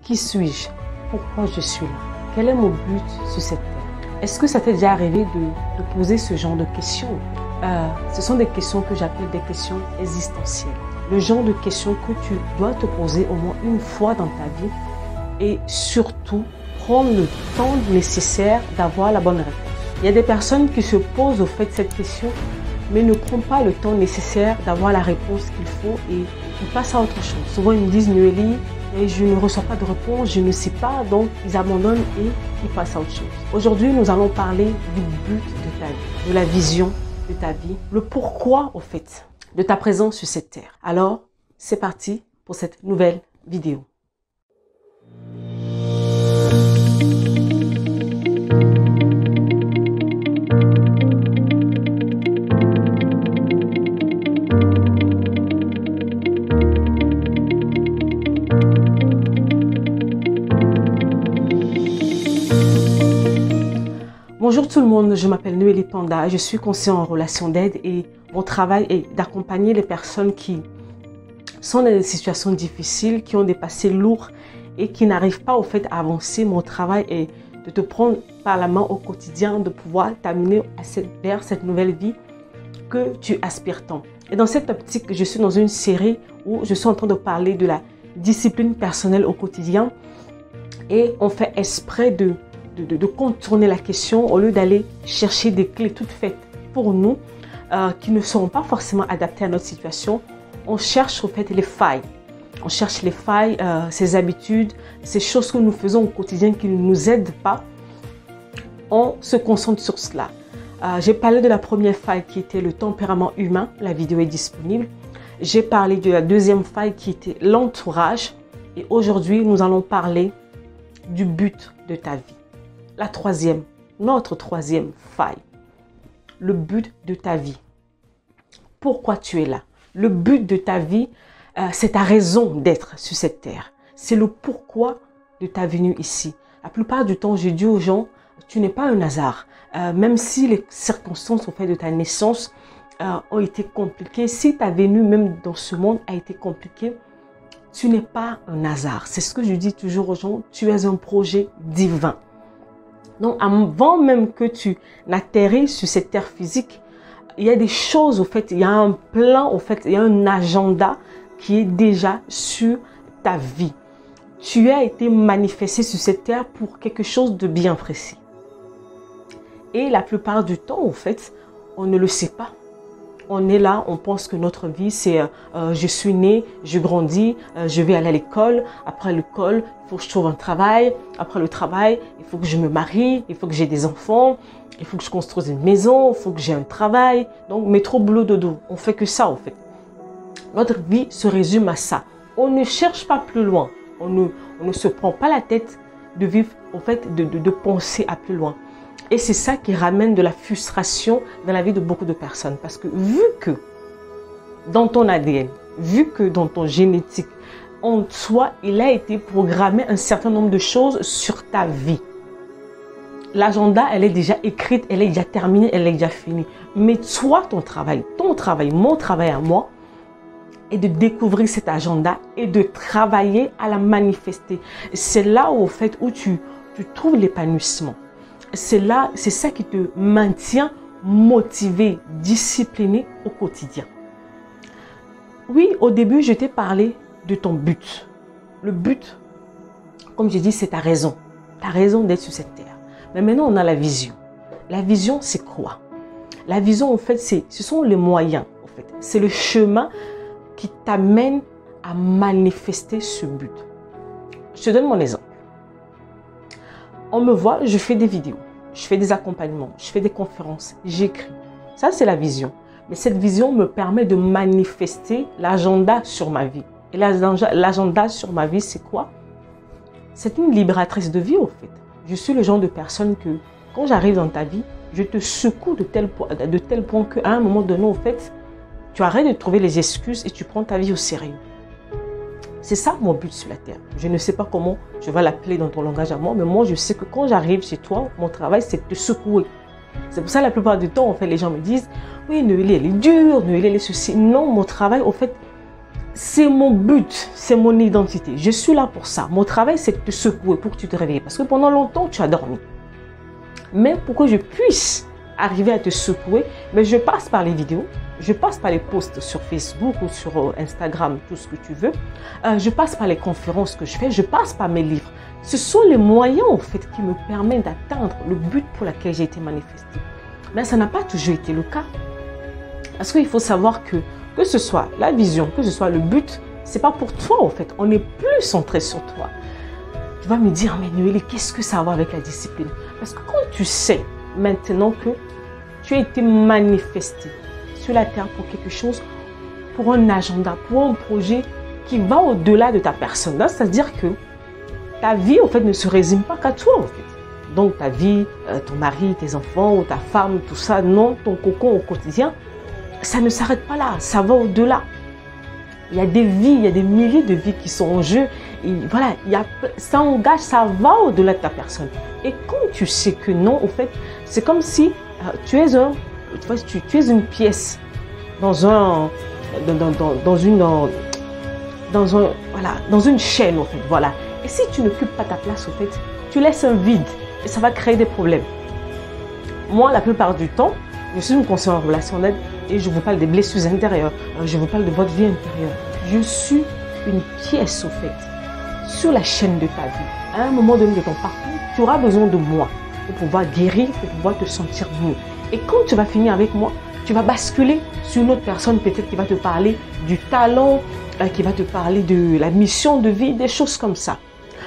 Qui suis-je? Pourquoi je suis là? Quel est mon but sur cette terre? Est-ce que ça t'est déjà arrivé de poser ce genre de questions? Ce sont des questions que j'appelle des questions existentielles. Le genre de questions que tu dois te poser au moins une fois dans ta vie et surtout prendre le temps nécessaire d'avoir la bonne réponse. Il y a des personnes qui se posent au fait cette question mais ne prennent pas le temps nécessaire d'avoir la réponse qu'il faut et ils passent à autre chose. Souvent ils me disent Noélie, je ne reçois pas de réponse, je ne sais pas, donc ils abandonnent et ils passent à autre chose. Aujourd'hui, nous allons parler du but de ta vie, de la vision de ta vie, le pourquoi au fait de ta présence sur cette terre. Alors, c'est parti pour cette nouvelle vidéo. Bonjour tout le monde, je m'appelle Noélie Panda, je suis conseillère en relation d'aide et mon travail est d'accompagner les personnes qui sont dans des situations difficiles, qui ont des passés lourds et qui n'arrivent pas au fait à avancer. Mon travail est de te prendre par la main au quotidien, de pouvoir t'amener vers cette nouvelle vie que tu aspires tant. Et dans cette optique, je suis dans une série où je suis en train de parler de la discipline personnelle au quotidien et on fait exprès de contourner la question au lieu d'aller chercher des clés toutes faites pour nous qui ne seront pas forcément adaptées à notre situation. On cherche au fait les failles. On cherche les failles, ces habitudes, ces choses que nous faisons au quotidien qui ne nous aident pas. On se concentre sur cela. J'ai parlé de la première faille qui était le tempérament humain. La vidéo est disponible. J'ai parlé de la deuxième faille qui était l'entourage. Et aujourd'hui, nous allons parler du but de ta vie. La troisième, notre troisième faille, le but de ta vie. Pourquoi tu es là? Le but de ta vie, c'est ta raison d'être sur cette terre. C'est le pourquoi de ta venue ici. La plupart du temps, je dis aux gens, tu n'es pas un hasard. Même si les circonstances au fait de ta naissance ont été compliquées, si ta venue même dans ce monde a été compliquée, tu n'es pas un hasard. C'est ce que je dis toujours aux gens, tu es un projet divin. Donc, avant même que tu n'atterrisses sur cette terre physique, il y a des choses, au fait, il y a un plan, au fait, il y a un agenda qui est déjà sur ta vie. Tu as été manifesté sur cette terre pour quelque chose de bien précis. Et la plupart du temps, au fait, on ne le sait pas. On est là, on pense que notre vie, c'est je suis né, je grandis, je vais aller à l'école. Après l'école, il faut que je trouve un travail. Après le travail, il faut que je me marie, il faut que j'ai des enfants, il faut que je construise une maison, il faut que j'ai un travail. Donc, métro, boulot, dodo. On fait que ça, en fait. Notre vie se résume à ça. On ne cherche pas plus loin. On ne se prend pas la tête de vivre, en fait, de penser à plus loin. Et c'est ça qui ramène de la frustration dans la vie de beaucoup de personnes. Parce que vu que dans ton ADN, vu que dans ton génétique, en toi, il a été programmé un certain nombre de choses sur ta vie. L'agenda, elle est déjà écrite, elle est déjà terminée, elle est déjà finie. Mais toi, ton travail, mon travail à moi, est de découvrir cet agenda et de travailler à la manifester. C'est là où, au fait, où tu trouves l'épanouissement. C'est ça qui te maintient motivé, discipliné au quotidien. Oui, au début, je t'ai parlé de ton but. Le but, comme j'ai dit, c'est ta raison. Ta raison d'être sur cette terre. Mais maintenant, on a la vision. La vision, c'est quoi? La vision, en fait, ce sont les moyens. En fait. C'est le chemin qui t'amène à manifester ce but. Je te donne mon exemple. On me voit, je fais des vidéos, je fais des accompagnements, je fais des conférences, j'écris. Ça, c'est la vision. Mais cette vision me permet de manifester l'agenda sur ma vie. Et l'agenda sur ma vie, c'est quoi? C'est une libératrice de vie, au fait. Je suis le genre de personne que, quand j'arrive dans ta vie, je te secoue de tel point qu'à un moment donné, au fait, tu arrêtes de trouver les excuses et tu prends ta vie au sérieux. C'est ça mon but sur la terre. Je ne sais pas comment je vais l'appeler dans ton langage à moi, mais moi je sais que quand j'arrive chez toi, mon travail c'est de te secouer. C'est pour ça la plupart du temps, en fait, les gens me disent « Oui, Noélie, elle est dure, Noélie, elle est ceci. » Non, mon travail, en fait, c'est mon but, c'est mon identité. Je suis là pour ça. Mon travail, c'est de te secouer pour que tu te réveilles. Parce que pendant longtemps, tu as dormi. Mais pour que je puisse arriver à te secouer, mais je passe par les vidéos, je passe par les posts sur Facebook ou sur Instagram, tout ce que tu veux. Je passe par les conférences que je fais, je passe par mes livres. Ce sont les moyens, en fait, qui me permettent d'atteindre le but pour lequel j'ai été manifestée. Mais ça n'a pas toujours été le cas. Parce qu'il faut savoir que ce soit la vision, que ce soit le but, c'est pas pour toi, en fait. On est plus centré sur toi. Tu vas me dire, mais Noélie, qu'est-ce que ça a à voir avec la discipline? Parce que quand tu sais maintenant que tu as été manifesté sur la terre pour quelque chose, pour un agenda, pour un projet qui va au-delà de ta personne. C'est-à-dire que ta vie, en fait, ne se résume pas qu'à toi, en fait. Donc, ta vie, ton mari, tes enfants, ou ta femme, tout ça, non, ton cocon au quotidien, ça ne s'arrête pas là, ça va au-delà. Il y a des vies, il y a des milliers de vies qui sont en jeu. Et voilà, ça engage, ça va au-delà de ta personne. Et quand tu sais que non, en fait, c'est comme si tu es une pièce dans une chaîne, en fait, voilà. Et si tu n'occupes pas ta place, en fait, tu laisses un vide et ça va créer des problèmes. Moi, la plupart du temps, je suis une conseillère relationnelle et je vous parle des blessures intérieures. Je vous parle de votre vie intérieure. Je suis une pièce, au fait, sur la chaîne de ta vie. À un moment donné de ton parcours, tu auras besoin de moi pour pouvoir guérir, pour pouvoir te sentir mieux. Et quand tu vas finir avec moi, tu vas basculer sur une autre personne peut-être qui va te parler du talent, qui va te parler de la mission de vie, des choses comme ça.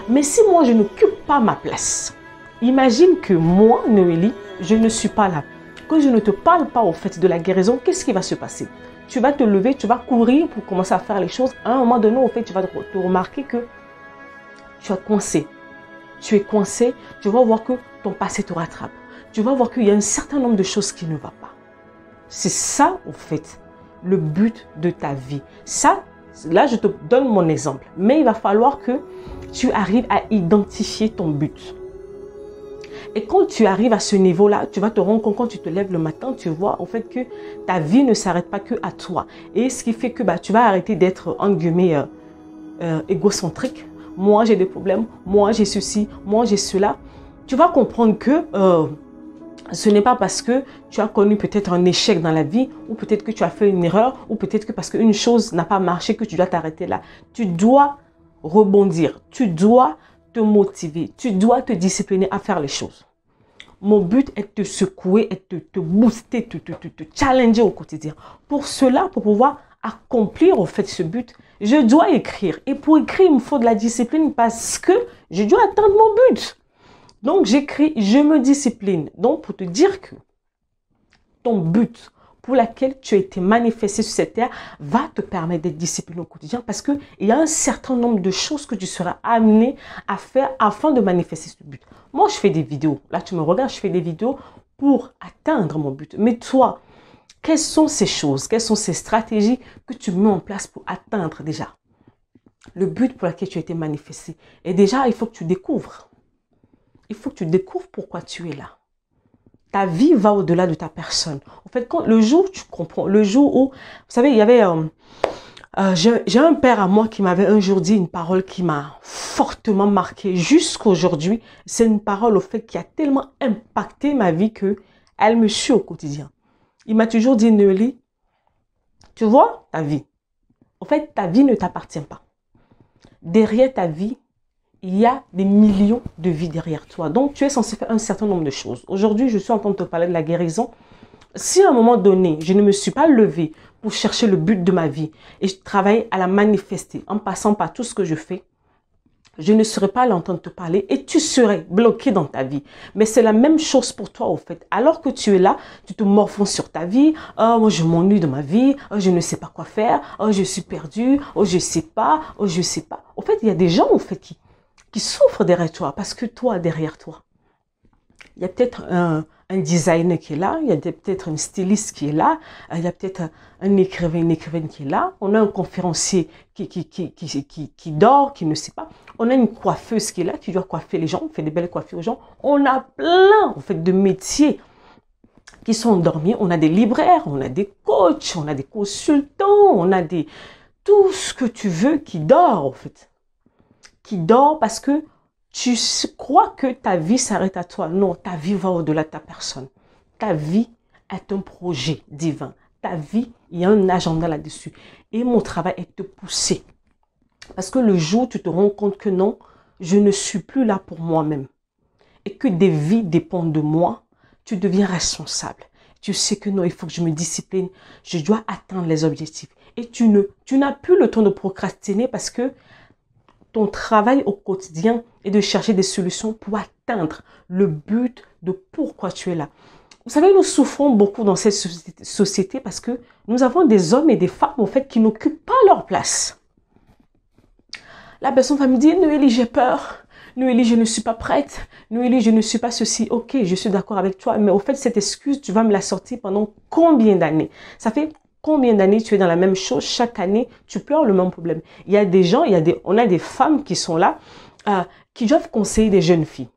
Mais si moi, je n'occupe pas ma place, imagine que moi, Noélie, je ne suis pas là. Que je ne te parle pas au fait de la guérison, qu'est-ce qui va se passer? Tu vas te lever, tu vas courir pour commencer à faire les choses. À un moment donné, au fait, tu vas te remarquer que tu es coincé. Tu es coincé, tu vas voir que ton passé te rattrape. Tu vas voir qu'il y a un certain nombre de choses qui ne vont pas. C'est ça, au fait, le but de ta vie. Ça, là, je te donne mon exemple. Mais il va falloir que tu arrives à identifier ton but. Et quand tu arrives à ce niveau-là, tu vas te rendre compte, quand tu te lèves le matin, tu vois en fait que ta vie ne s'arrête pas que à toi. Et ce qui fait que tu vas arrêter d'être, entre guillemets, égocentrique. Moi, j'ai des problèmes. Moi, j'ai ceci. Moi, j'ai cela. Tu vas comprendre que ce n'est pas parce que tu as connu peut-être un échec dans la vie, ou peut-être que tu as fait une erreur, ou peut-être que parce qu'une chose n'a pas marché que tu dois t'arrêter là. Tu dois rebondir. Tu dois te motiver. Tu dois te discipliner à faire les choses. Mon but est de te secouer, est de te booster, te challenger au quotidien. Pour cela, pour pouvoir accomplir au fait ce but, je dois écrire. Et pour écrire, il me faut de la discipline parce que je dois atteindre mon but. Donc, j'écris, je me discipline. Donc, pour te dire que ton but pour lequel tu as été manifesté sur cette terre va te permettre d'être discipliné au quotidien parce qu'il y a un certain nombre de choses que tu seras amené à faire afin de manifester ce but. Moi, je fais des vidéos. Là, tu me regardes, je fais des vidéos pour atteindre mon but. Mais toi, quelles sont ces choses, quelles sont ces stratégies que tu mets en place pour atteindre déjà le but pour lequel tu as été manifesté? Et déjà, il faut que tu découvres. Il faut que tu découvres pourquoi tu es là. Ta vie va au-delà de ta personne. En fait, le jour où tu comprends, le jour où, vous savez, il y avait, j'ai un père à moi qui m'avait un jour dit une parole qui m'a fortement marqué jusqu'à aujourd'hui. C'est une parole au fait qui a tellement impacté ma vie que elle me suit au quotidien. Il m'a toujours dit, Noélie, tu vois ta vie. En fait, ta vie ne t'appartient pas. Derrière ta vie, il y a des millions de vies derrière toi. Donc, tu es censé faire un certain nombre de choses. Aujourd'hui, je suis en train de te parler de la guérison. Si à un moment donné, je ne me suis pas levée pour chercher le but de ma vie et je travaille à la manifester en passant par tout ce que je fais, je ne serais pas à l'entendre te parler et tu serais bloqué dans ta vie. Mais c'est la même chose pour toi, au fait. Alors que tu es là, tu te morfonds sur ta vie. Oh, moi, je m'ennuie de ma vie. Oh, je ne sais pas quoi faire. Oh, je suis perdue. Oh, je sais pas. Oh, je sais pas. En fait, il y a des gens, au fait, qui souffrent derrière toi parce que toi, derrière toi, il y a peut-être un designer qui est là, il y a peut-être un styliste qui est là, il y a peut-être un écrivain, une écrivaine qui est là, on a un conférencier qui dort, qui ne sait pas, on a une coiffeuse qui est là, qui doit coiffer les gens, on fait des belles coiffures aux gens, on a plein en fait de métiers qui sont endormis, on a des libraires, on a des coachs, on a des consultants, on a des... tout ce que tu veux qui dort, en fait. Qui dort parce que tu crois que ta vie s'arrête à toi. Non, ta vie va au-delà de ta personne. Ta vie est un projet divin. Ta vie, il y a un agenda là-dessus. Et mon travail est de te pousser. Parce que le jour où tu te rends compte que non, je ne suis plus là pour moi-même. Et que des vies dépendent de moi, tu deviens responsable. Tu sais que non, il faut que je me discipline. Je dois atteindre les objectifs. Et tu n'as plus le temps de procrastiner parce que ton travail au quotidien est de chercher des solutions pour atteindre le but de pourquoi tu es là. Vous savez, nous souffrons beaucoup dans cette société parce que nous avons des hommes et des femmes en fait qui n'occupent pas leur place. La personne va me dire, Noélie, j'ai peur. Noélie, je ne suis pas prête. Noélie, je ne suis pas ceci. Ok, je suis d'accord avec toi, mais au fait, cette excuse, tu vas me la sortir pendant combien d'années? Ça fait combien d'années tu es dans la même chose? Chaque année, tu pleures le même problème. Il y a des gens, on a des femmes qui sont là, qui doivent conseiller des jeunes filles.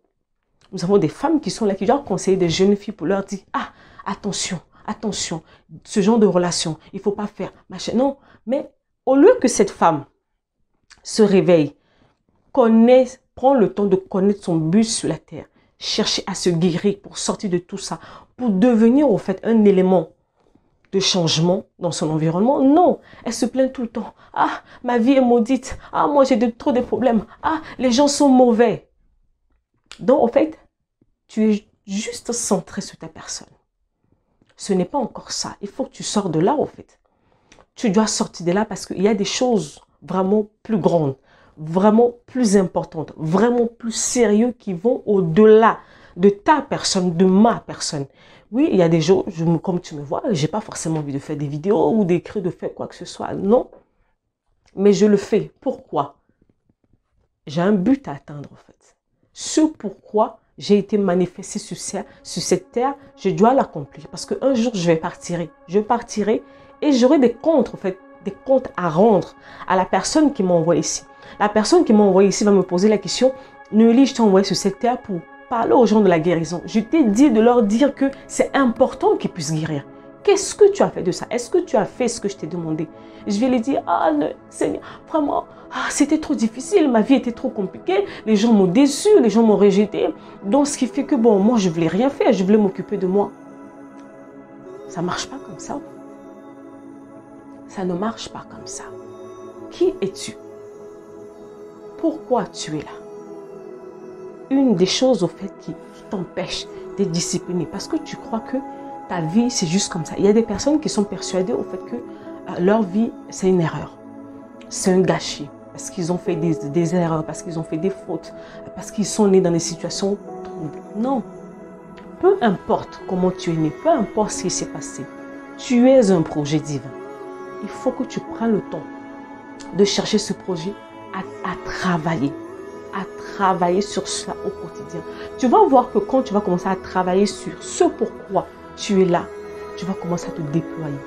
Nous avons des femmes qui sont là, qui doivent conseiller des jeunes filles pour leur dire, ah, attention, attention, ce genre de relation, il ne faut pas faire. Machin. Non, mais au lieu que cette femme se réveille, prend le temps de connaître son but sur la terre, chercher à se guérir pour sortir de tout ça, pour devenir en fait un élément de changement dans son environnement. Non, elle se plaint tout le temps. Ah, ma vie est maudite. Ah, moi j'ai trop de problèmes. Ah, les gens sont mauvais. Donc en fait, tu es juste centré sur ta personne. Ce n'est pas encore ça. Il faut que tu sors de là en fait. Tu dois sortir de là parce qu'il y a des choses vraiment plus grandes, vraiment plus importantes, vraiment plus sérieuses qui vont au-delà de ta personne, de ma personne. Oui, il y a des jours, comme tu me vois, j'ai pas forcément envie de faire des vidéos ou d'écrire, de faire quoi que ce soit. Non, mais je le fais. Pourquoi? J'ai un but à atteindre en fait. Ce pourquoi j'ai été manifesté sur cette terre, je dois l'accomplir. Parce qu'un jour, je partirai. Je partirai et j'aurai des comptes en fait, des comptes à rendre à la personne qui m'a envoyé ici. La personne qui m'a envoyé ici va me poser la question, Noélie, je t'ai envoyé sur cette terre pour parler aux gens de la guérison. Je t'ai dit de leur dire que c'est important qu'ils puissent guérir. Qu'est-ce que tu as fait de ça? Est-ce que tu as fait ce que je t'ai demandé? Je vais lui dire, ah Seigneur, vraiment, c'était trop difficile, ma vie était trop compliquée, les gens m'ont déçu, les gens m'ont rejeté. Donc ce qui fait que bon, moi je voulais rien faire, je voulais m'occuper de moi. Ça ne marche pas comme ça. Ça ne marche pas comme ça. Qui es-tu? Pourquoi tu es là? Une des choses au fait qui t'empêche d'être discipliné, parce que tu crois que ta vie c'est juste comme ça. Il y a des personnes qui sont persuadées au fait que leur vie c'est une erreur, c'est un gâchis, parce qu'ils ont fait des erreurs, parce qu'ils ont fait des fautes, parce qu'ils sont nés dans des situations troubles. Non, peu importe comment tu es né, peu importe ce qui s'est passé, tu es un projet divin. Il faut que tu prennes le temps de chercher ce projet, à travailler sur cela au quotidien. Tu vas voir que quand tu vas commencer à travailler sur ce pourquoi tu es là, tu vas commencer à te déployer.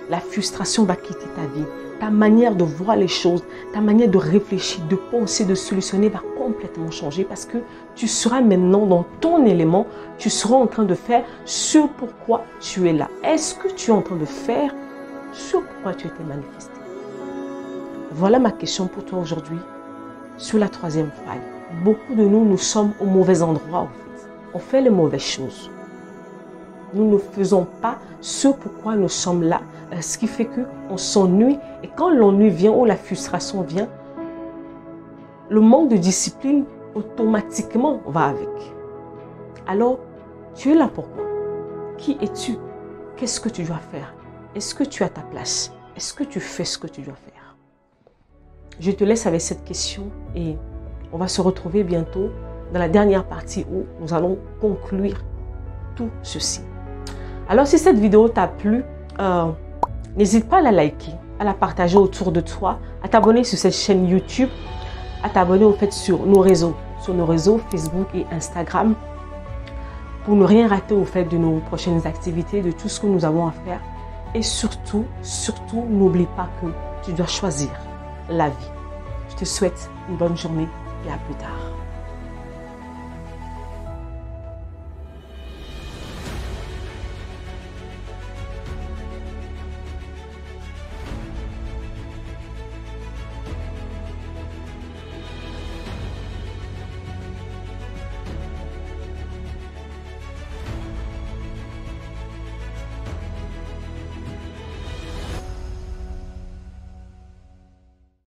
La frustration va quitter ta vie. Ta manière de voir les choses, ta manière de réfléchir, de penser, de solutionner va complètement changer parce que tu seras maintenant dans ton élément, tu seras en train de faire ce pourquoi tu es là. Est-ce que tu es en train de faire ce pourquoi tu étais manifesté? Voilà ma question pour toi aujourd'hui sur la troisième faille. Beaucoup de nous sommes au mauvais endroit en fait. On fait les mauvaises choses. Nous ne faisons pas ce pourquoi nous sommes là, ce qui fait qu'on s'ennuie. Et quand l'ennui vient ou la frustration vient, le manque de discipline automatiquement va avec. Alors, tu es là pourquoi? Qui es-tu? Qu'est-ce que tu dois faire? Est-ce que tu as ta place? Est-ce que tu fais ce que tu dois faire? Je te laisse avec cette question et on va se retrouver bientôt dans la dernière partie où nous allons conclure tout ceci. Alors si cette vidéo t'a plu, n'hésite pas à la liker, à la partager autour de toi, à t'abonner sur cette chaîne YouTube, à t'abonner au fait sur nos réseaux Facebook et Instagram pour ne rien rater au fait de nos prochaines activités, de tout ce que nous avons à faire. Et surtout, n'oublie pas que tu dois choisir la vie. Je te souhaite une bonne journée et à plus tard.